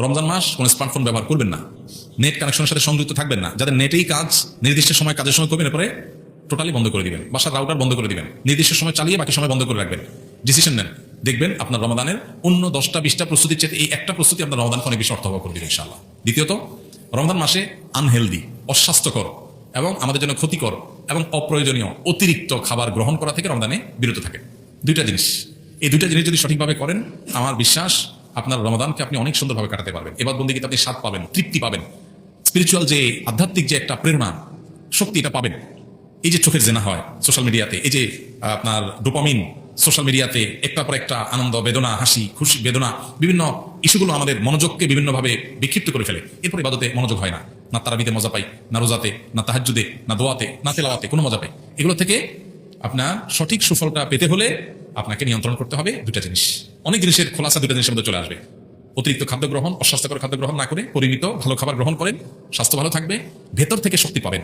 রমজান মাস কোনো স্মার্টফোন ব্যবহার করবেন না, নেট কানেকশনের সাথে সংযুক্ত থাকবেন না। যাদের নেটেই কাজ, নির্দিষ্ট সময় কাজের সময় করবেন, এরপরে টোটালি বন্ধ করে দিবেন, বাসার রাউটার বন্ধ করে দিবেন, নির্দিষ্ট সময় চালিয়ে বাকি সময় বন্ধ করে রাখবেন। ডিসিশন নেন, দেখবেন আপনার রমাদানের অন্য 10টা 20টা প্রস্তুতির চেয়ে এই একটা প্রস্তুতি আপনার রমাদানকে অনেক বেশি অর্থবহ করে দিবে ইনশাআল্লাহ। দ্বিতীয়ত, রমজান মাসে আনহেলদি, অস্বাস্থ্যকর এবং আমাদের জন্য ক্ষতিকর এবং অপ্রয়োজনীয় অতিরিক্ত খাবার গ্রহণ করা থেকে রমজানে বিরত থাকে। দুইটা জিনিস, এই দুইটা জিনিস যদি সঠিকভাবে করেন, আমার বিশ্বাস আপনার রমাদানকে আপনি অনেক সুন্দরভাবে কাটাতে পারবেন। এবার বন্দিগীতে আপনি স্বাদ পাবেন, তৃপ্তি পাবেন, স্পিরিচুয়াল যে আধ্যাত্মিক যে একটা প্রেরণা, শক্তি, এটা পাবেন। এই যে চোখের জেনা হয় সোশ্যাল মিডিয়াতে, এই যে আপনার ডোপামিন সোশ্যাল মিডিয়াতে একটার পর একটা আনন্দ, বেদনা, হাসি, খুশি, বেদনা, বিভিন্ন ইস্যুগুলো আমাদের মনোযোগকে বিভিন্নভাবে বিক্ষিপ্ত করে ফেলে। এরপর ইবাদতে মনোযোগ হয় না, না তারাবিতে মজা পাই, না রোজাতে, না তাহাজ্জুদে, না দোয়াতে, না তেলাওয়াতে কোনো মজা পাই। এগুলো থেকে আপনার সঠিক সুফলটা পেতে হলে আপনাকে নিয়ন্ত্রণ করতে হবে দুটা জিনিস। অনেক জিনিসের খোলাসা দুটা জিনিসের মধ্যে চলে আসবে। অতিরিক্ত খাদ্য গ্রহণ, অস্বাস্থ্যকর খাদ্য গ্রহণ না করে পরিমিত ভালো খাবার গ্রহণ করেন, স্বাস্থ্য ভালো থাকবে, ভেতর থেকে শক্তি পাবেন।